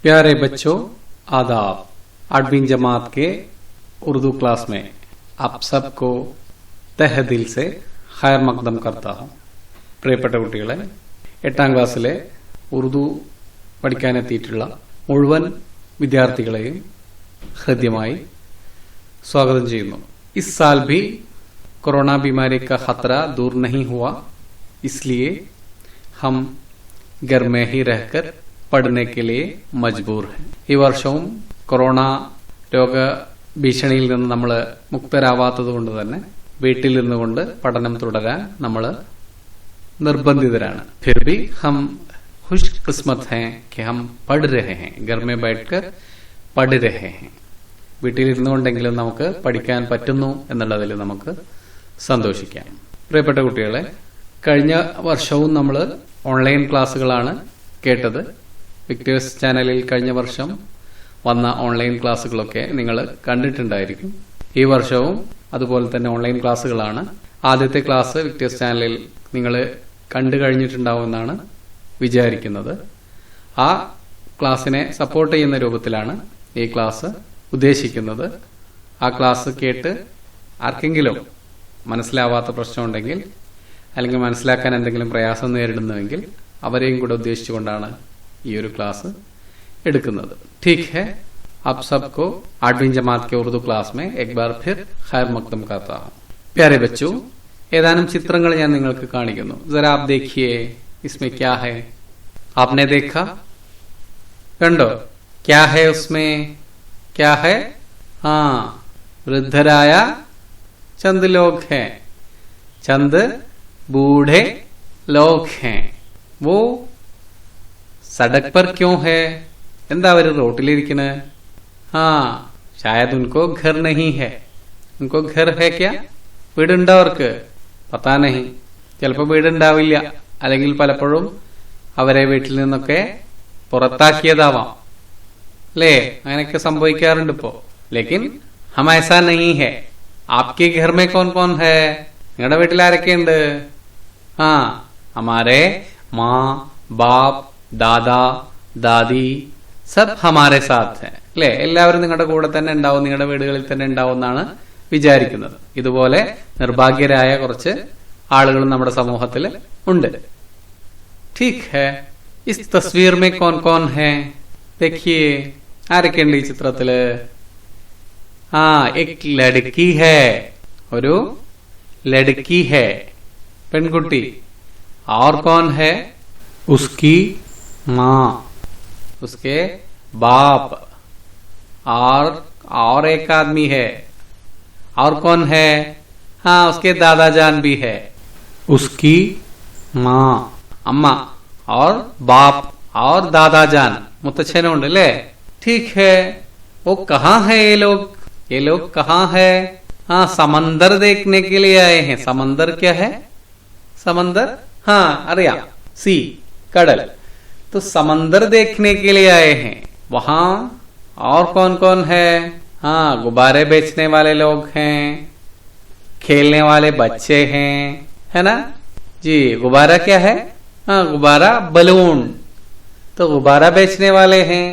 प्यारे बच्चों, आदाब। 8वीं जमात के उर्दू क्लास में आप सबको तह दिल से खैर मकदम करता हूं। പ്രിയപ്പെട്ട കുട്ടികളെ, 8ാം ക്ലാസ്സിലെ ഉറുദു പഠിക്കാനെത്തിയിട്ടുള്ള മുഴുവൻ വിദ്യാർത്ഥികളെയും ഹൃദ്യമായി स्वागत ചെയ്യുന്നു। इस साल भी कोरोना बीमारी का खतरा दूर नहीं हुआ, इसलिए हम घर में ही रहकर പഠനേ के लिए मजबूर है। ഈ വർഷവും കൊറോണ രോഗ ഭീഷണിയിൽ നിന്ന് നമ്മൾ മുക്തരാവാത്തതുകൊണ്ട് തന്നെ വീട്ടിൽ നിന്നുകൊണ്ട് പഠനം തുടരാൻ നമ്മൾ നിർബന്ധിതരാണ്। फिर भी हम खुशकिस्मत हैं कि हम पढ़ रहे हैं, घर में बैठकर पढ़ रहे हैं। വീട്ടിലിരുന്നുകൊണ്ടെങ്കിലും നമുക്ക് പഠിക്കാൻ പറ്റുന്നു എന്നുള്ളതിൽ നമുക്ക് സന്തോഷിക്കാം। പ്രിയപ്പെട്ട കുട്ടികളെ, കഴിഞ്ഞ വർഷവും നമ്മൾ ഓൺലൈൻ ക്ലാസ്സുകളാണ് കേട്ടത്। വിക്ടേഴ്സ് ചാനലിൽ കഴിഞ്ഞ വർഷം വന്ന ഓൺലൈൻ ക്ലാസ്സുകളൊക്കെ നിങ്ങൾ കണ്ടിട്ടുണ്ടായിരിക്കും। ഈ വർഷവും അതുപോലെ തന്നെ ഓൺലൈൻ ക്ലാസ്സുകളാണ്। ആദ്യത്തെ ക്ലാസ് വിക്ടേഴ്സ് ചാനലിൽ നിങ്ങൾ കണ്ടു കഴിഞ്ഞിട്ടുണ്ടാവുമെന്നാണ് വിചാരിക്കുന്നത്। ആ ക്ലാസ്സിനെ സപ്പോർട്ട് ചെയ്യുന്ന രൂപത്തിലാണ് ഈ ക്ലാസ് ഉദ്ദേശിക്കുന്നത്। ആ ക്ലാസ് കേട്ട് ആർക്കെങ്കിലും മനസ്സിലാവാത്ത പ്രശ്നമുണ്ടെങ്കിൽ അല്ലെങ്കിൽ മനസ്സിലാക്കാൻ എന്തെങ്കിലും പ്രയാസം നേരിടുന്നുവെങ്കിൽ അവരെയും കൂടെ ഉദ്ദേശിച്ചുകൊണ്ടാണ് ഈ ഒരു ക്ലാസ് എടുക്കുന്നത്। ठीक है, आप सबको 8वीं जमात के उर्दू क्लास में एक बार फिर खैर मकदम करता हूं। प्यारे बच्चों, ഏതാനും ചിത്രങ്ങൾ ഞാൻ നിങ്ങൾക്ക് കാണിക്കുന്നു। जरा आप देखिए इसमें क्या है। आपने देखा? കണ്ടോ? क्या है उसमें? क्या है? हाँ, वृद्धराय चंद लोग हैं, चंद बूढ़े लोग हैं। वो सड़क पर क्यों है? എന്താ അവര് റോട്ടിലിരിക്കുന്നത്? हाँ, शायद उनको घर नहीं है। उनको घर है क्या? വീടുണ്ടോ അവർക്ക്? പത്താ നഹി, ചിലപ്പോൾ വീടുണ്ടാവില്ല, അല്ലെങ്കിൽ പലപ്പോഴും അവരെ വീട്ടിൽ നിന്നൊക്കെ പുറത്താക്കിയതാവാം, അല്ലേ? അങ്ങനെയൊക്കെ സംഭവിക്കാറുണ്ട് ഇപ്പോ। ലേക്കിൻ ഹം ഐസാ നഹീ ഹെ। ആപ്കെ ഘർ മേ കോൻ കോൻ ഹെ? നിങ്ങളുടെ വീട്ടിൽ ആരൊക്കെയുണ്ട്? ആ, ഹമാരെ മാ ബാപ് ദാദാ ദാദി സബ് ഹമാരെ സാത്ത് ഹെ, അല്ലേ? എല്ലാവരും നിങ്ങളുടെ കൂടെ തന്നെ ഉണ്ടാവും, നിങ്ങളുടെ വീടുകളിൽ തന്നെ ഉണ്ടാവും എന്നാണ് വിചാരിക്കുന്നത്। ഇതുപോലെ നിർഭാഗ്യരായ കുറച്ച് ആളുകൾ നമ്മുടെ സമൂഹത്തിൽ ഉണ്ട്। ठीक है, इस तस्वीर में कौन कौन है? देखिए, ആരൊക്കെയുണ്ട് ഈ ചിത്രത്തില്? ആ, एक लड़की है, ഒരു लड़की है, പെൺകുട്ടി। और कौन है? उसकी माँ, उसके बाप, और एक आदमी है। और कौन है? हाँ, उसके दादा जान भी है। उसकी माँ, अम्मा, और बाप और दादा जान, मुतच्छनुंड, ले? ठीक है, वो कहाँ है ये लोग? ये लोग कहाँ है? हाँ, समंदर देखने के लिए आए हैं। समंदर क्या है? समंदर, हाँ, അറിയാം, सी, कड़ल। तो समंदर देखने के लिए आए हैं वहां। और कौन कौन है? हाँ, गुब्बारे बेचने वाले लोग हैं, खेलने वाले बच्चे हैं, है ना जी? गुब्बारा क्या है? हाँ, गुब्बारा बलून। तो गुब्बारा बेचने वाले हैं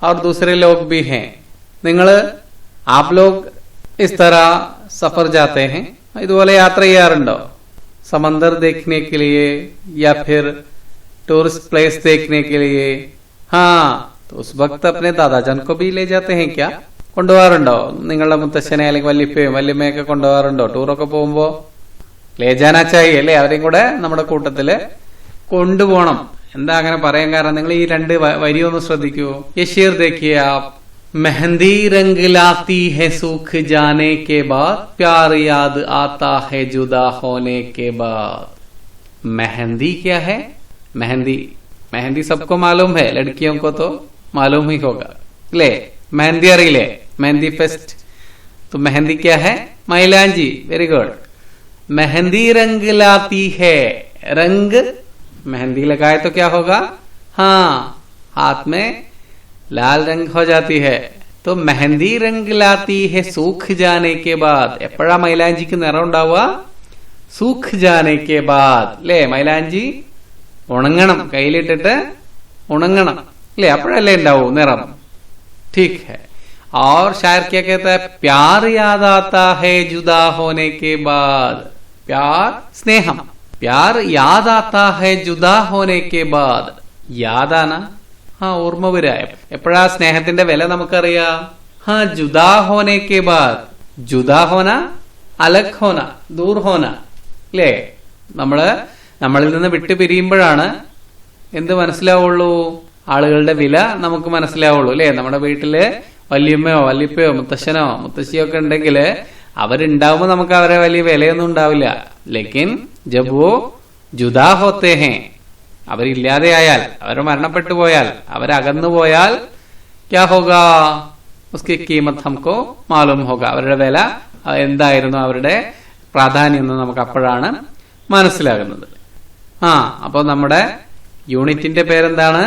और दूसरे लोग भी हैं। നിങ്ങള് आप लोग इस तरह सफर जाते हैं, ഇതുപോലെ യാത്ര ചെയ്യാറുണ്ടോ? समंदर देखने के लिए या फिर टूरिस्ट प्लेस देखने के लिए? हाँ, तो उस वक्त अपने दादाजान को भी ले जाते हैं क्या? കൊണ്ടുപോകാറുണ്ടോ? നിങ്ങളുടെ മുത്തശ്ശനെ അല്ലെങ്കിൽ വല്യപ്പയും വല്യമ്മയൊക്കെ കൊണ്ടുപോകാറുണ്ടോ? ടൂറൊക്കെ പോകുമ്പോ ലേജാനാച്ചായി അല്ലേ, അവരെയും കൂടെ നമ്മുടെ കൂട്ടത്തില് കൊണ്ടുപോകണം। എന്താ അങ്ങനെ പറയാൻ കാരണം? നിങ്ങൾ ഈ രണ്ട് വരി ഒന്ന് ശ്രദ്ധിക്കൂ। യശീർ देखिए आप। मेहंदी रंग लाती है सूख जाने के बाद, प्यार याद आता है जुदा होने के बाद। मेहंदी क्या है? मेहंदी, मेहंदी सबको मालूम है, लड़कियों को तो मालूम ही होगा, ले? मेहंदी അറിയില്ലേ? मेहंदी फेस्ट। तो मेहंदी क्या है? मैलांजी। Very good. मेहंदी रंग लाती है, रंग, मेहंदी लगाए तो क्या होगा? हाँ, हाथ में लाल रंग हो जाती है। तो मेहंदी रंग लाती है सूख जाने के बाद। എപ്പോഴാ മൈലാഞ്ചിക്ക് നിറം ഉണ്ടാവുക? സൂഖ് ജാനെ കെ ബാദ്, അല്ലേ? മൈലാഞ്ചി ഉണങ്ങണം, കയ്യിലിട്ടിട്ട് ഉണങ്ങണം, അല്ലേ? അപ്പോഴല്ലേ ഉണ്ടാവൂ നിറം. ठीक है. और शायर क्या कहता है? प्यार याद आता है जुदा होने के बाद. प्यार स्नेहम. प्यार याद आता है जुदा होने के बाद. യാദാന ഓർമ്മ വരിക. എപ്പോഴാ സ്നേഹത്തിന്റെ വില നമുക്കറിയാം? ജുദാ ഹോനെ കെ ബാദ്. ജുദാ ഹോന, അലഗ് ഹോന, ദൂർ ഹോന. അല്ലേ? നമ്മളിൽ നിന്ന് വിട്ടു പിരിയുമ്പോഴാണ് എന്ത് മനസ്സിലാവുള്ളൂ? ആളുകളുടെ വില നമുക്ക് മനസ്സിലാവുള്ളൂ. അല്ലെ? നമ്മുടെ വീട്ടില് വല്യമ്മയോ വല്യപ്പയോ മുത്തശ്ശനോ മുത്തശ്ശിയോ ഒക്കെ ഉണ്ടെങ്കിൽ അവരുണ്ടാവുമ്പോ നമുക്ക് അവരെ വലിയ വിലയൊന്നും ഉണ്ടാവില്ല. ലേക്കിൻ ജബ് വോ ജുദാ ഹോത്തേ ഹേ, അവരില്ലാതെയായാൽ, അവർ മരണപ്പെട്ടു പോയാൽ, അവരകന്നു പോയാൽ ക്യാ ഹോഗാ ഉസ്കി കീമത്ത് ഹംകോ മാലൂം ഹോഗാ. അവരുടെ വില എന്തായിരുന്നു, അവരുടെ പ്രാധാന്യം എന്ന് നമുക്ക് അപ്പോഴാണ് മനസ്സിലാകുന്നത്. അപ്പൊ നമ്മുടെ യൂണിറ്റിന്റെ പേരെന്താണ്?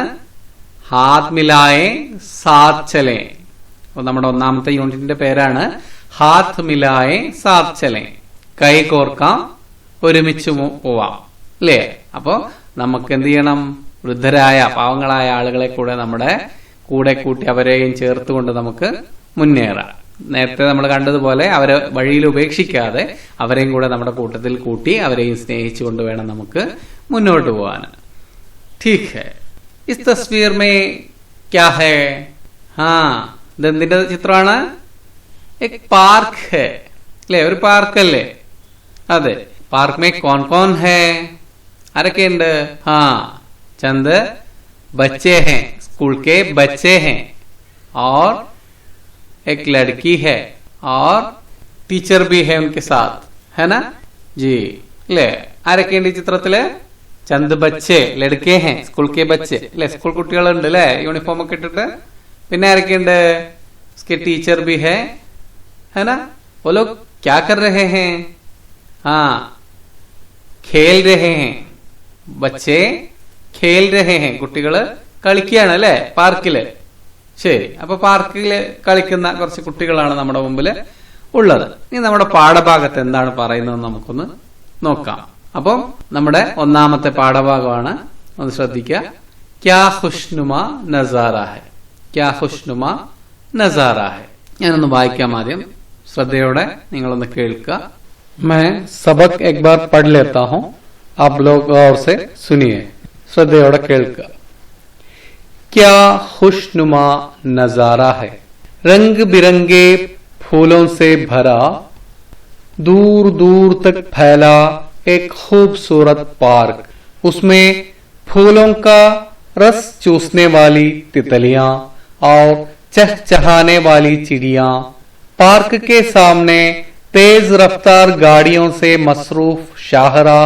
ഹാത്ത് മിലായെ സാത്ത് ചലേ. അപ്പൊ നമ്മുടെ ഒന്നാമത്തെ യൂണിറ്റിന്റെ പേരാണ് ഹാത്ത് മിലായെ സാത്ത് ചലേ. കൈ കോർക്കാം, ഒരുമിച്ച് പോവാം. അല്ലേ? അപ്പോ നമുക്ക് എന്ത് ചെയ്യണം? വൃദ്ധരായ പാവങ്ങളായ ആളുകളെ കൂടെ നമ്മുടെ കൂടെ കൂട്ടി അവരെയും ചേർത്തുകൊണ്ട് നമുക്ക് മുന്നേറാം. നേരത്തെ നമ്മൾ കണ്ടതുപോലെ അവരെ വഴിയിൽ ഉപേക്ഷിക്കാതെ അവരെയും കൂടെ നമ്മുടെ കൂട്ടത്തിൽ കൂട്ടി അവരെയും സ്നേഹിച്ചുകൊണ്ട് വേണം നമുക്ക് മുന്നോട്ട് പോകാൻ. ठीक है. इस तस्वीर में क्या है? ഇതെന്തിന്റെ ചിത്രമാണ്? एक पार्क है. അല്ലേ? ഒരു പാർക്ക് അല്ലേ? അതെ. പാർക്ക് में कौन कौन है? ആരൊക്കെയുണ്ട്? चंद बच्चे हैं, स्कूल के बच्चे हैं, और एक लड़की है और टीचर भी है उनके साथ, है ना जी? ले ആരൊക്കെയുണ്ട് ഈ ചിത്രത്തില്? ചന്ദ് ബച്ചേ, ലഡ്കെ ഹെ, സ്കൂൾ കെ ബച്ചേ. അല്ലെ? സ്കൂൾ കുട്ടികളുണ്ട് അല്ലെ? യൂണിഫോം ഒക്കെ ഇട്ടിട്ട്. പിന്നെ ആരൊക്കെയുണ്ട്? उसके टीचर भी है ना? वो लोग क्या कर रहे हैं? खेल रहे हैं. बच्चे खेल रहे हैं. കുട്ടികള് കളിക്കുകയാണ് അല്ലെ? പാർക്കില്. ശരി. അപ്പൊ പാർക്കില് കളിക്കുന്ന കുറച്ച് കുട്ടികളാണ് നമ്മുടെ മുമ്പില് ഉള്ളത്. ഇനി നമ്മുടെ പാഠഭാഗത്ത് എന്താണ് പറയുന്നത് നമുക്കൊന്ന് നോക്കാം. അപ്പം നമ്മുടെ ഒന്നാമത്തെ പാഠഭാഗമാണ്. ഒന്ന് ശ്രദ്ധിക്കുക. ക്യാ ഖുശ്നുമാ നസാറാ ഹെ. ക്യാ ഖുശ്നുമാ നസാറാ ഹെ. ഞാനൊന്ന് വായിക്കാം ആദ്യം. ശ്രദ്ധയോടെ നിങ്ങളൊന്ന് കേൾക്കുക. मैं सबक एक बार पढ़ लेता हूँ, आप लोग गौर से सुनिए. ശ്രദ്ധയോടെ കേൾക്കുക. क्या खुशनुमा नजारा है. रंग बिरंगे फूलों से भरा, दूर दूर तक फैला एक खूबसूरत पार्क. उसमें फूलों का रस चूसने वाली तितलियां और चहचहाने वाली चिड़िया. पार्क के सामने तेज रफ्तार गाड़ियों से मसरूफ शाहराह.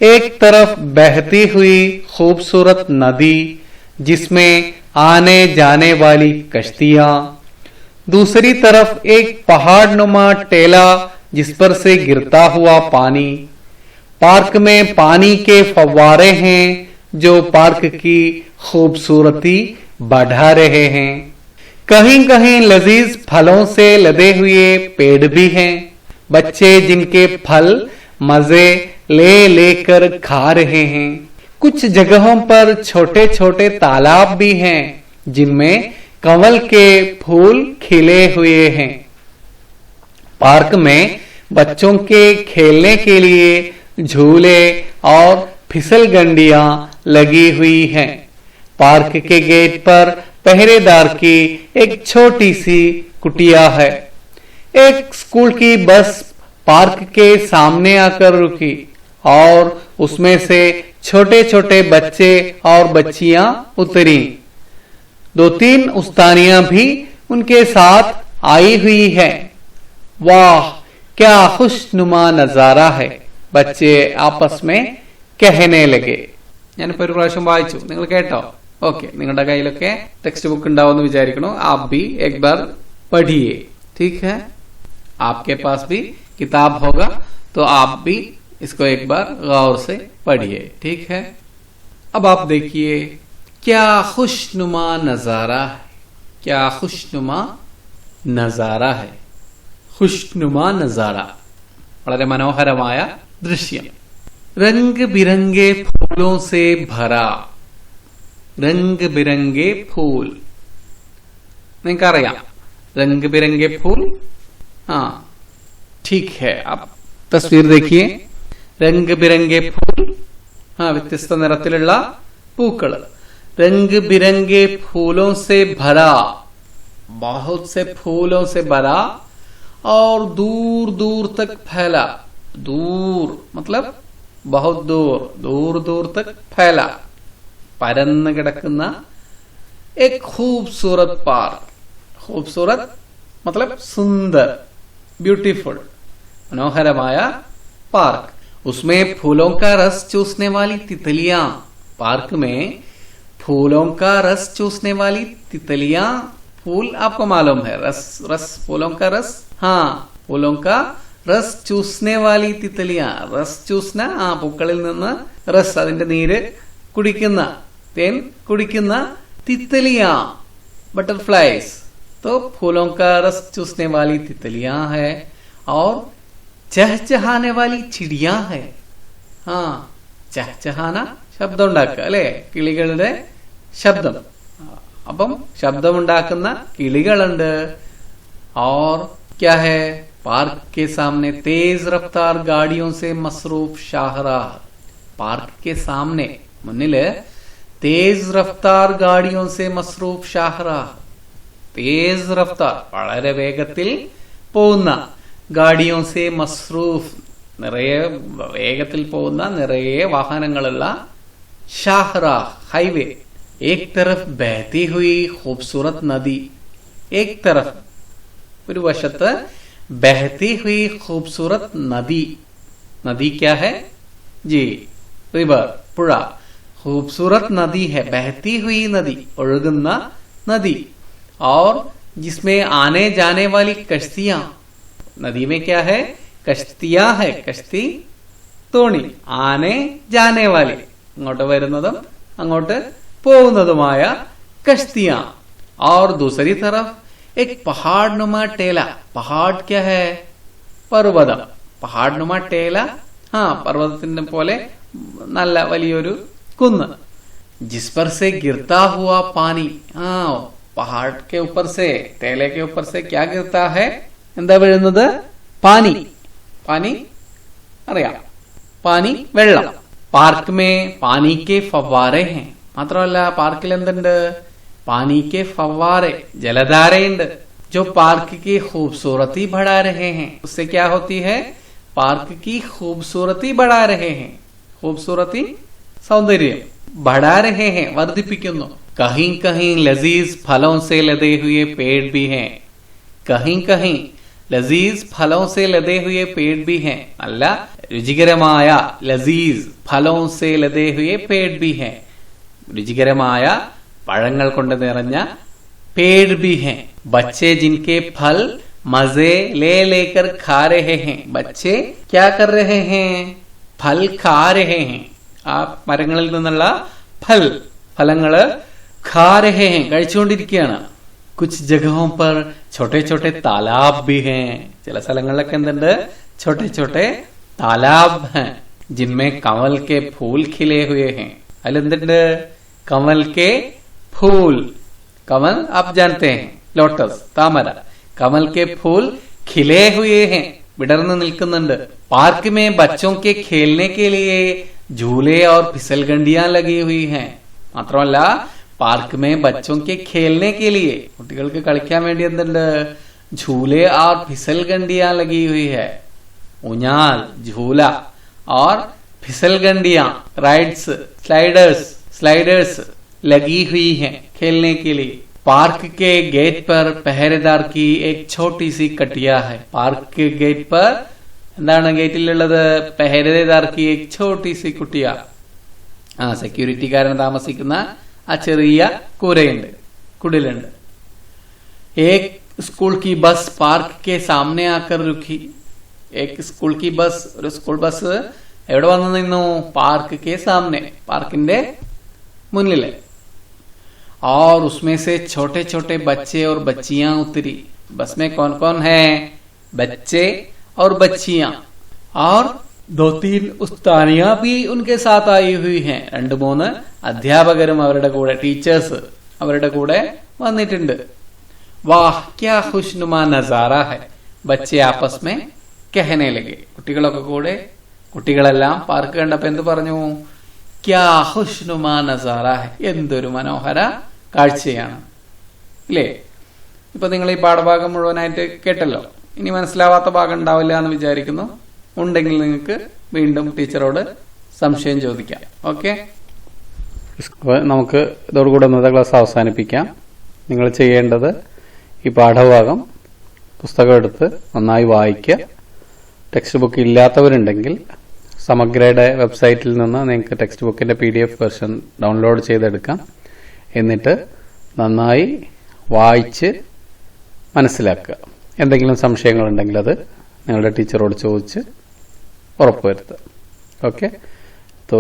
एक तरफ बहती हुई खूबसूरत नदी जिसमें आने जाने वाली कश्तियां, दूसरी तरफ एक पहाड़नुमा टेला जिस पर से गिरता हुआ पानी. पार्क में पानी के फव्वारे हैं जो पार्क की खूबसूरती बढ़ा रहे हैं. कहीं कहीं लजीज फलों से लदे हुए पेड़ भी हैं. बच्चे जिनके फल मजे ले लेकर खा रहे हैं. कुछ जगहों पर छोटे छोटे तालाब भी हैं जिनमें कमल के फूल खिले हुए हैं. पार्क में बच्चों के खेलने के लिए झूले और फिसलगंडियां लगी हुई हैं. पार्क के गेट पर पहरेदार की एक छोटी सी कुटिया है. एक स्कूल की बस पार्क के सामने आकर रुकी और उसमें से छोटे छोटे बच्चे और बच्चियां उतरी. 2-3 उस्तानियां भी उनके साथ आई हुई है. वाह क्या खुशनुमा नजारा है, बच्चे आपस में कहने लगे. ഞാനിപ്പോ ഒരു പ്രാവശ്യം വായിച്ചു, നിങ്ങൾ കേട്ടോ? ഓക്കെ, നിങ്ങളുടെ കയ്യിലൊക്കെ ടെക്സ്റ്റ് ബുക്ക് ഉണ്ടാവുമെന്ന് വിചാരിക്കണു. ആപ്പ് भी एक बार पढ़िए. ठीक है, आपके पास भी किताब होगा तो आप भी इसको एक बार गौर से पढ़िए. ठीक है, अब आप देखिए क्या खुशनुमा नजारा है. क्या खुशनुमा नजारा है. खुशनुमा नजारा, വളരെ മനോഹരമായ ദൃശ്യം. रंग बिरंगे फूलों से भरा. रंग बिरंगे फूल, നിങ്ങൾക്കറിയാം रंग बिरंगे फूल। हाँ ठीक है, आप तस्वीर देखिए, रंग बिरंगे फूल, हाँ വ്യത്യസ്ത നിറത്തിലുള്ള പൂക്കൾ। रंग बिरंगे फूलों से भरा, बहुत से फूलों से भरा और दूर दूर तक फैला, दूर मतलब बहुत दूर, दूर दूर तक फैला, പരന്നു കിടക്കുന്ന एक खूबसूरत पार्क, खूबसूरत मतलब सुंदर, ब्यूटीफुल, मनोहरമായ पार्क। उसमें फूलों का रस चूसने वाली तितलियां, पार्क में फूलों का रस चूसने वाली तितलियां, फूल आपको मालूम है, रस रस फूलों का रस, हाँ फूलों का रस चूसने वाली तितलियां, रस ചൂസ്ന ആ പൂക്കളിൽ നിന്ന് റസ് അതിന്റെ നീര് കുടിക്കുന്ന, തേൻ കുടിക്കുന്ന तितलियां, बटरफ्लाइज। तो फूलों का रस चूसने वाली तितलियां है और चहचहाने वाली चिड़िया है। हाँ ചഹചഹാന ശബ്ദം ഉണ്ടാക്കുക അല്ലെ, കിളികളുടെ ശബ്ദം, അപ്പം ശബ്ദമുണ്ടാക്കുന്ന കിളികളുണ്ട്। और क्या है, पार्क के सामने तेज रफ्तार गाड़ियों से मसरूफ शाहराह, पार्क के सामने മുന്നില് तेज रफ्तार गाड़ियों से मसरूफ शाहराह, तेज रफ्तार വളരെ വേഗത്തിൽ പോകുന്ന, ഗാഡിയോ സെ മസ്റൂഫ് നിറയെ വേഗത്തിൽ പോകുന്ന നിറയെ വാഹനങ്ങളുള്ള, शाहराह हाईवे। एक तरफ बहती हुई खूबसूरत नदी, एक तरफ ഒരു വശത്ത് बहती हुई खूबसूरत नदी, नदी क्या है जी, रिवर പുഴ, खूबसूरत नदी है, बहती हुई नदी ഒഴുകുന്ന नदी। और जिसमें आने जाने वाली कश्तियां, नदी में क्या है, कश्तियां है, कश्ती തോണി, ആനെ ജാനെ വാലി അങ്ങോട്ട് വരുന്നതും അങ്ങോട്ട് പോകുന്നതുമായ कश्तियां। और दूसरी तरफ एक पहाड़ नुमा टेला, पहाड़ क्या है, पर्वതം, पहाड़ नुमा टेला, हाँ पर्वതത്തിന്റെ പോലെ നല്ല വലിയൊരു कुन्न, जिस पर से गिरता हुआ पानी, हाँ पहाड़ के ऊपर से, टेले के ऊपर से क्या गिरता है, എന്താ വീഴുന്നത്, पानी, पानी അറിയാം, पानी വെള്ളം। पार्क में पानी के फव्वारे हैं, മാത്രമല്ല പാർക്കിൽ എന്തുണ്ട്, पानी के फव्वारे, जलधारയുണ്ട്, जो पार्क की खूबसूरती बढ़ा रहे हैं। उससे क्या होती है, पार्क की खूबसूरती बढ़ा रहे हैं, खूबसूरती सौंदर्य बढ़ा रहे हैं, वर्धिപ്പിക്കുന്നു। कहीं कहीं लजीज फलों से लदे हुए पेड़ भी हैं, कहीं कहीं लजीज फलों से लदे हुए पेड़ भी हैं, നല്ല രുചികരമായ ലസീസ് ഫലോं से लदे हुए पेड़ भी हैं, രുചികരമായ പഴങ്ങൾ കൊണ്ട് നിറഞ്ഞ पेड़ भी हैं। बच्चे जिनके फल मजे ले लेकर खा रहे हैं, बच्चे क्या कर रहे हैं, फल खा रहे हैं, ആ മരങ്ങളിൽ നിന്നുള്ള ഫലങ്ങള് ഖാ രഹേ ഹെ, കഴിച്ചുകൊണ്ടിരിക്കുകയാണ്। कुछ जगहों पर छोटे छोटे तालाब भी हैं, ചില സ്ഥലങ്ങളിലൊക്കെ എന്തുണ്ട്, छोटे छोटे तालाब हैं, जिनमें कमल के फूल खिले हुए हैं। അതിലെന്തുണ്ട്, कमल के फूल, कमल आप जानते हैं, लोटस तामര, कमल के फूल खिले हुए हैं, വിടർന്നു നിൽക്കുന്നുണ്ട്। पार्क में बच्चों के खेलने के लिए झूले और फिसलगंडियां लगी हुई हैं, മാത്രമല്ല पार्क में बच्चों के खेलने के लिए കുട്ടികൾക്ക് കളിക്കാൻ വേണ്ടി എന്തുണ്ട്, झूले और फिसलगंडियां लगी हुई है, ऊंचाल, झूला और फिसलगंडियां, राइड्स, स्लाइडर्स लगी हुई हैं खेलने के लिए। पार्क के गेट पर पहरेदार की एक छोटी सी कटिया है, पार्क के गेट पर എന്താണ് ഗേറ്റിലുള്ളത്, പെഹരേദാർ की एक छोटी सी കുട്ടിയ, ആ സെക്യൂരിറ്റിക്കാരൻ താമസിക്കുന്ന ആ ചെറിയ കൂരയുണ്ട്, കുടിലുണ്ട്। एक स्कूल की बस पार्क के सामने आकर रुकी, एक स्कूल की बस, ഒരു സ്കൂൾ ബസ് എവിടെ വന്നു നിന്നു, പാർക്ക് के सामने, പാർക്കിന്റെ മുന്നിൽ। और उसमें से छोटे छोटे बच्चे और बच्चियां उतरी, बस में कौन कौन है, बच्चे और बच्चियां। और 2-3 ഉസ്താനിയാ भी उनके साथ आई हुई हैं. 2-3 അധ്യാപകരും അവരുടെ കൂടെ, ടീച്ചേഴ്സ് അവരുടെ കൂടെ വന്നിട്ടുണ്ട്. വാഹ് ക്യാ ഖുശ്നുമാ നസാറ ഹൈ, ബच्चे आपस में कहने लगे. കുട്ടികളൊക്കെ കൂടെ, കുട്ടികളെല്ലാം പാർക്ക് കണ്ടപ്പോ എന്ത് പറഞ്ഞു? ക്യാ ഖുശ്നുമാ നസാറ ഹൈ, എന്തൊരു മനോഹര കാഴ്ചയാണ്. ഇല്ലേ? ഇപ്പൊ നിങ്ങൾ ഈ പാഠഭാഗം മുഴുവനായിട്ട് കേട്ടല്ലോ. ഇനി മനസ്സിലാവാത്ത ഭാഗം ഉണ്ടാവില്ല എന്ന് വിചാരിക്കുന്നു. ഉണ്ടെങ്കിൽ നിങ്ങൾക്ക് വീണ്ടും ടീച്ചറോട് സംശയം ചോദിക്കാം. ഓക്കെ, നമുക്ക് ഇതോടുകൂടെ ഇന്നത്തെ ക്ലാസ് അവസാനിപ്പിക്കാം. നിങ്ങൾ ചെയ്യേണ്ടത് ഈ പാഠഭാഗം പുസ്തകം എടുത്ത് നന്നായി വായിക്കുക. ടെക്സ്റ്റ് ബുക്ക് ഇല്ലാത്തവരുണ്ടെങ്കിൽ സമഗ്രയുടെ വെബ്സൈറ്റിൽ നിന്ന് നിങ്ങൾക്ക് ടെക്സ്റ്റ് ബുക്കിന്റെ PDF വെർഷൻ ഡൗൺലോഡ് ചെയ്തെടുക്കാം. എന്നിട്ട് നന്നായി വായിച്ച് മനസ്സിലാക്കുക. എന്തെങ്കിലും സംശയങ്ങളുണ്ടെങ്കിൽ അത് നിങ്ങളുടെ ടീച്ചറോട് ചോദിച്ച് ഉറപ്പുവരുത്തുക. ओके, तो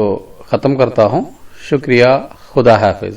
खत्म करता हूँ. शुक्रिया, खुदा हाफिज.